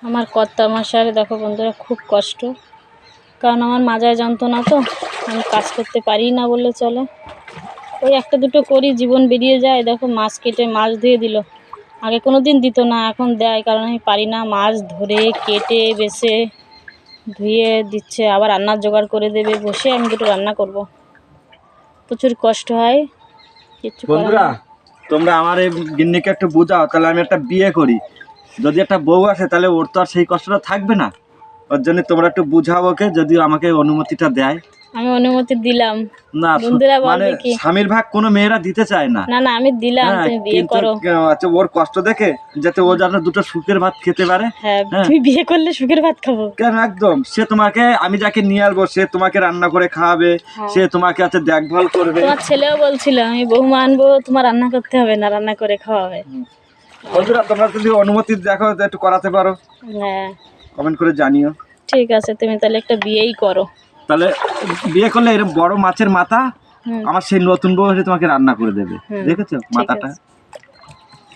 আমার কর্তামশাইয়ের দেখো বন্ধুরা খুব কষ্ট, কারণ আমার মাজায় যন্ত্রণা তো, আমি কাজ করতে পারি না বললে চলে। ওই একটা দুটো করি, জীবন বেরিয়ে যায়। দেখো মাছ কেটে মাছ ধুয়ে দিল, আগে কোনো দিন দিত না, এখন দেয়, কারণ আমি পারি না। মাছ ধরে কেটে বেছে ধুয়ে দিচ্ছে, আবার রান্নার জোগাড় করে দেবে, বসে আমি দুটো রান্না করব। প্রচুর কষ্ট হয়, কিচ্ছু করার বন্ধুরা নেই। তোমরা আমার এই গিন্নিকে একটু বোঝাও, তাহলে আমি একটা বিয়ে করি। যদি একটা বউ আসে তাহলে ওর তো আর সেই কষ্টটা থাকবে না। ওর জন্য তোমরা একটু বুঝাও ওকে, যদি আমাকে অনুমতিটা দেয়। আমি অনুমতি দিলাম, না বন্ধুরা মানে বলবে কি? স্বামীর ভাগ কোনো মেয়েরা দিতে চায় না। না না, আমি দিলাম, হ্যাঁ, তুমি বিয়ে কিন্তু করো। আচ্ছা ওর কষ্ট দেখে যাতে ও যেন দুটো সুখের ভাত খেতে পারে। হ্যাঁ, হ্যাঁ তুমি বিয়ে করলে সুখের ভাত খাবো। কেন, একদম। সে তোমাকে, আমি যাকে নিয়ে আসবো সে তোমাকে রান্না করে খাওয়াবে, হ্যাঁ। সে তোমাকে আছে দেখভাল করবে। তোমার ছেলেও বলছিল আমি বৌমা আনবো, তোমার রান্না করতে হবে না, রান্না করে খাওয়াবে। বন্ধুরা তোমরা যদি অনুমতি দেখো তো একটু করাতে পারো, হ্যাঁ কমেন্ট করে জানিও। ঠিক আছে, তুমি তাহলে একটা বিয়েই করো। তাহলে বিয়ে করলে এরকম বড় মাছের মাথা হুম আমার সেই নতুন বউ এসে তোমাকে রান্না করে দেবে। হুম, দেখেছো ঠিক মাথাটা? আছে।